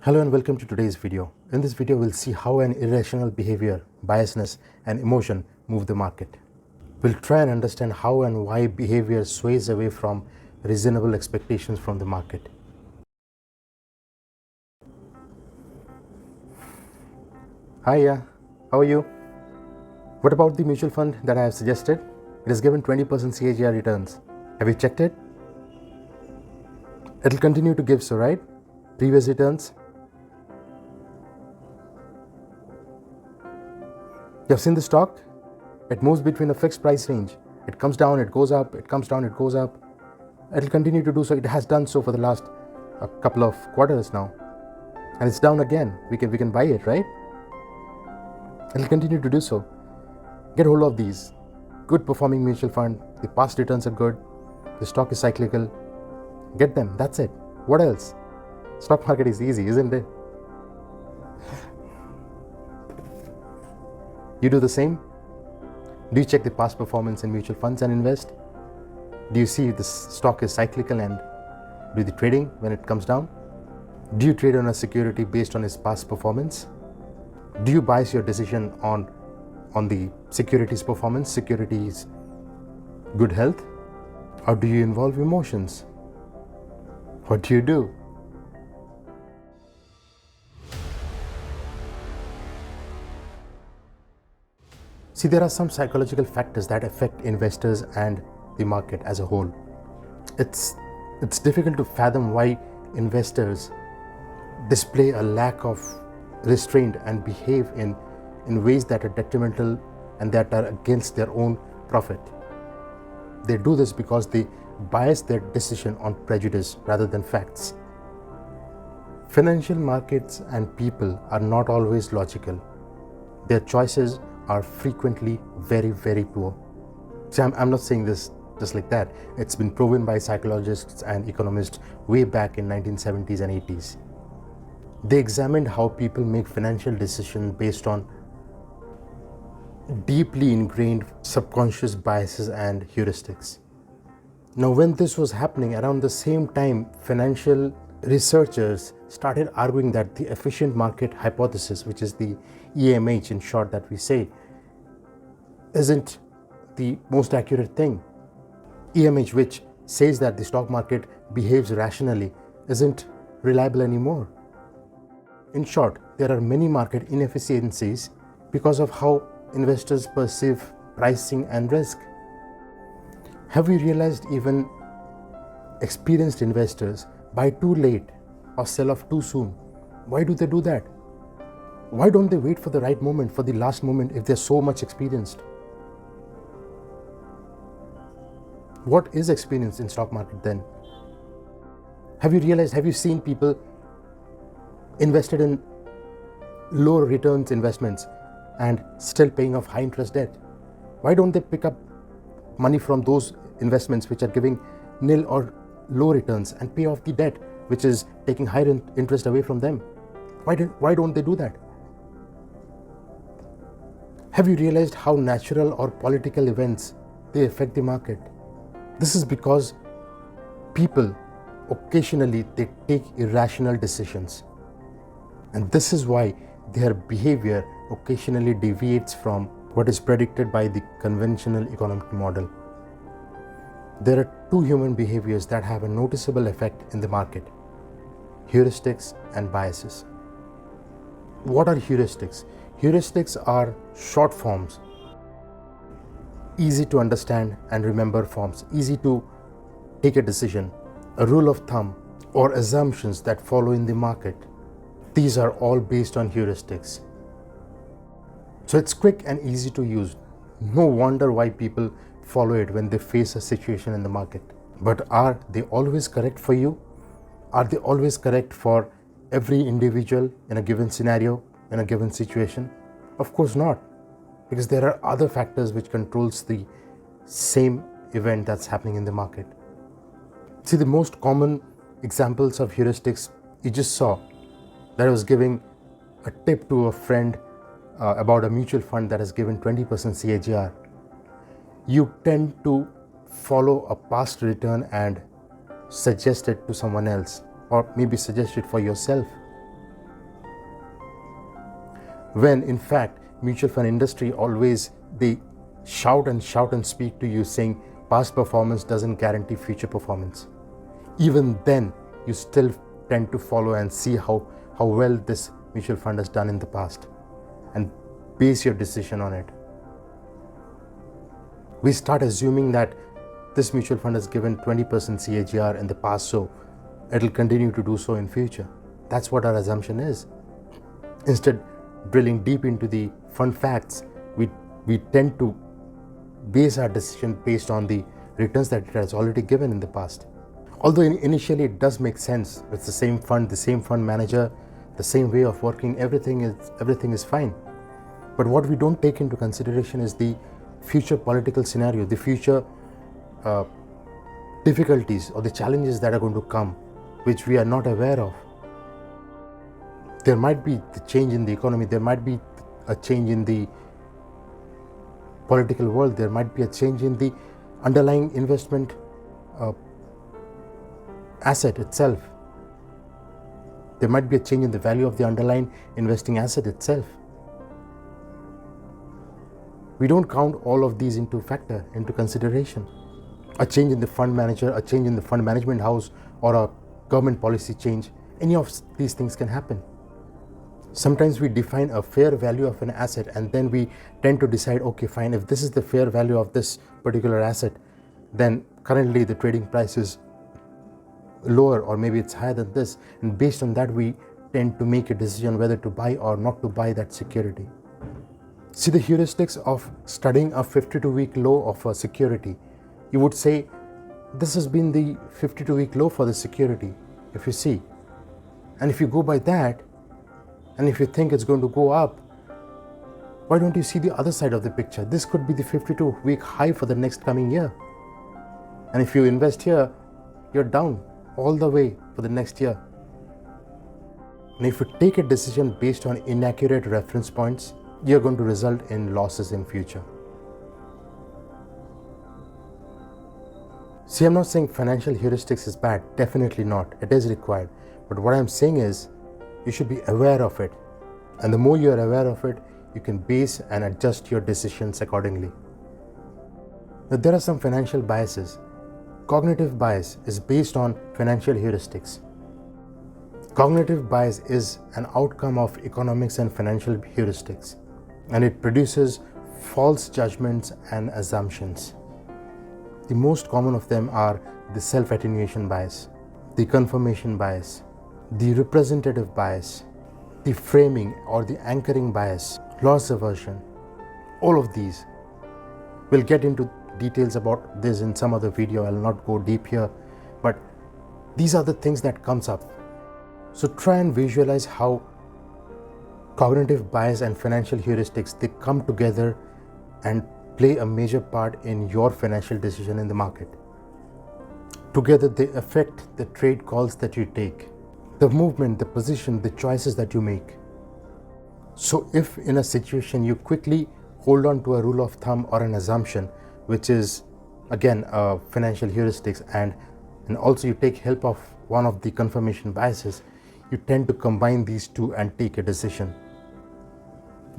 Hello and welcome to today's video. In this video, we'll see how an irrational behavior, biasness, and emotion move the market. We'll try and understand how and why behavior sways away from reasonable expectations from the market. Hi, how are you? What about the mutual fund that I have suggested? It has given 20% CAGR returns. Have you checked it? It'll continue to give so, right? Previous returns. You have seen the stock? It moves between a fixed price range. It comes down, it goes up, it comes down, it goes up. It'll continue to do so. It has done so for the last couple of quarters now. And it's down again. We can buy it, right? It'll continue to do so. Get hold of these. Good performing mutual fund. The past returns are good. The stock is cyclical. Get them. That's it. What else? Stock market is easy, isn't it? You do the same? Do you check the past performance in mutual funds and invest? Do you see if the stock is cyclical and do the trading when it comes down? Do you trade on a security based on its past performance? Do you base your decision on the security's performance, security's good health? Or do you involve emotions? What do you do? See, there are some psychological factors that affect investors and the market as a whole. It's difficult to fathom why investors display a lack of restraint and behave in ways that are detrimental and that are against their own profit. They do this because they bias their decision on prejudice rather than facts. Financial markets and people are not always logical. Their choices are frequently very, very poor. See, I'm not saying this just like that. It's been proven by psychologists and economists way back in 1970s and 80s. They examined how people make financial decisions based on deeply ingrained subconscious biases and heuristics. Now, when this was happening, around the same time, financial researchers started arguing that the efficient market hypothesis, which is the EMH in short that we say, isn't the most accurate thing. EMH, which says that the stock market behaves rationally, isn't reliable anymore. In short, there are many market inefficiencies because of how investors perceive pricing and risk. Have you realized even experienced investors buy too late or sell off too soon? Why do they do that? Why don't they wait for the right moment, for the last moment, if they're so much experienced? What is experience in stock market then? Have you seen people invested in low returns investments and still paying off high interest debt? Why don't they pick up money from those investments which are giving nil or low returns and pay off the debt which is taking higher interest away from them? Why don't they do that? Have you realized how natural or political events they affect the market? This is because people occasionally they take irrational decisions. And this is why their behavior occasionally deviates from what is predicted by the conventional economic model. There are two human behaviors that have a noticeable effect in the market: heuristics and biases. What are heuristics? Heuristics are short forms, easy to understand and remember forms, easy to take a decision, a rule of thumb, or assumptions that follow in the market. These are all based on heuristics. So it's quick and easy to use. No wonder why people follow it when they face a situation in the market. But are they always correct for you? Are they always correct for every individual in a given scenario, in a given situation? Of course not, because there are other factors which controls the same event that's happening in the market. See, the most common examples of heuristics you just saw, that I was giving a tip to a friend about a mutual fund that has given 20% CAGR. You tend to follow a past return and suggest it to someone else, or maybe suggest it for yourself. when in fact mutual fund industry always they shout and speak to you saying past performance doesn't guarantee future performance. Even then you still tend to follow and see how well this mutual fund has done in the past and base your decision on it. We start assuming that this mutual fund has given 20% CAGR in the past, so it'll continue to do so in future. That's what our assumption is. Instead, drilling deep into the fund facts, we tend to base our decision based on the returns that it has already given in the past. Although initially it does make sense, it's the same fund manager, the same way of working, everything is fine. But what we don't take into consideration is the future political scenario, the future difficulties or the challenges that are going to come, which we are not aware of. There might be the change in the economy, there might be a change in the political world, there might be a change in the underlying investment asset itself. There might be a change in the value of the underlying investing asset itself. We don't count all of these into consideration. A change in the fund manager, a change in the fund management house, or a government policy change, any of these things can happen. Sometimes we define a fair value of an asset and then we tend to decide, okay, fine, if this is the fair value of this particular asset, then currently the trading price is lower or maybe it's higher than this, and based on that we tend to make a decision whether to buy or not to buy that security. See the heuristics of studying a 52-week low of a security. You would say, this has been the 52-week low for the security, if you see. And if you go by that, and if you think it's going to go up, why don't you see the other side of the picture? This could be the 52-week high for the next coming year. And if you invest here, you're down all the way for the next year. And if you take a decision based on inaccurate reference points, you're going to result in losses in future. See, I'm not saying financial heuristics is bad, definitely not, it is required. But what I'm saying is, you should be aware of it. And the more you're aware of it, you can base and adjust your decisions accordingly. Now, there are some financial biases. Cognitive bias is based on financial heuristics. Cognitive bias is an outcome of economics and financial heuristics, and it produces false judgments and assumptions. The most common of them are the self-attenuation bias, the confirmation bias, the representative bias, the framing or the anchoring bias, loss aversion. All of these. We'll get into details about this in some other video. I'll not go deep here, but these are the things that comes up. So try and visualize how cognitive bias and financial heuristics, they come together and play a major part in your financial decision in the market. Together they affect the trade calls that you take, the movement, the position, the choices that you make. So if in a situation you quickly hold on to a rule of thumb or an assumption, which is again financial heuristics, and also you take help of one of the confirmation biases, you tend to combine these two and take a decision.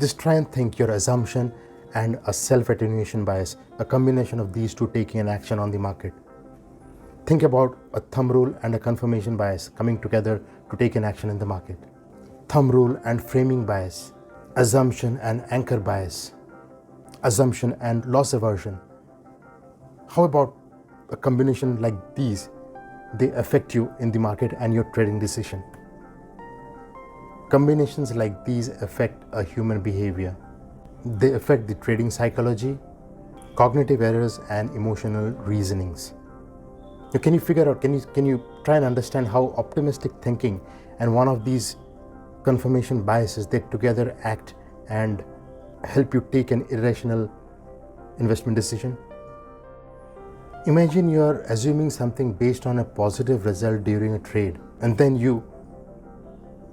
Just try and think your assumption and a self-attenuation bias, a combination of these two taking an action on the market. Think about a thumb rule and a confirmation bias coming together to take an action in the market. Thumb rule and framing bias, assumption and anchor bias, assumption and loss aversion. How about a combination like these? They affect you in the market and your trading decision. Combinations like these affect a human behavior. They affect the trading psychology, cognitive errors, and emotional reasonings. Now, can you figure out, can you try and understand how optimistic thinking and one of these confirmation biases, they together act and help you take an irrational investment decision? Imagine you're assuming something based on a positive result during a trade, and then you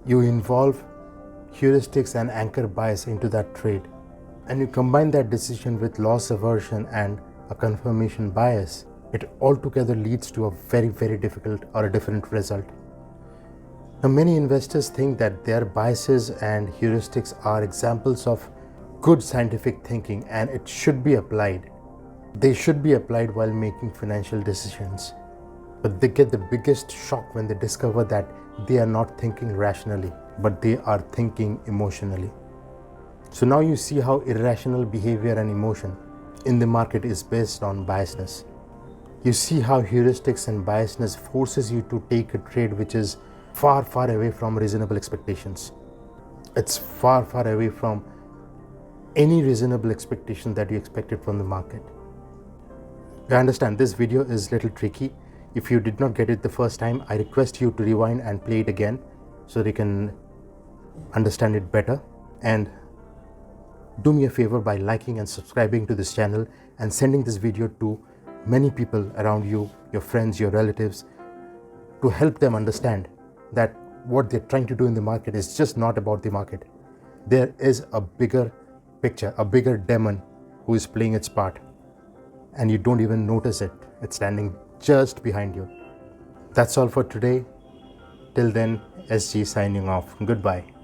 involve heuristics and anchor bias into that trade, and you combine that decision with loss aversion and a confirmation bias. It altogether leads to a very, very difficult or a different result. Now, many investors think that their biases and heuristics are examples of good scientific thinking and it should be applied. They should be applied while making financial decisions. But they get the biggest shock when they discover that they are not thinking rationally, but they are thinking emotionally. So now you see how irrational behavior and emotion in the market is based on biasness. You see how heuristics and biasness forces you to take a trade which is far, far away from reasonable expectations. It's far, far away from any reasonable expectation that you expected from the market. I understand this video is a little tricky. If you did not get it the first time, I request you to rewind and play it again so that you can understand it better. And do me a favor by liking and subscribing to this channel and sending this video to many people around you, your friends, your relatives, to help them understand that what they're trying to do in the market is just not about the market. There is a bigger picture, a bigger demon who is playing its part, and you don't even notice it. It's standing just behind you. That's all for today. Till then, SG signing off. Goodbye.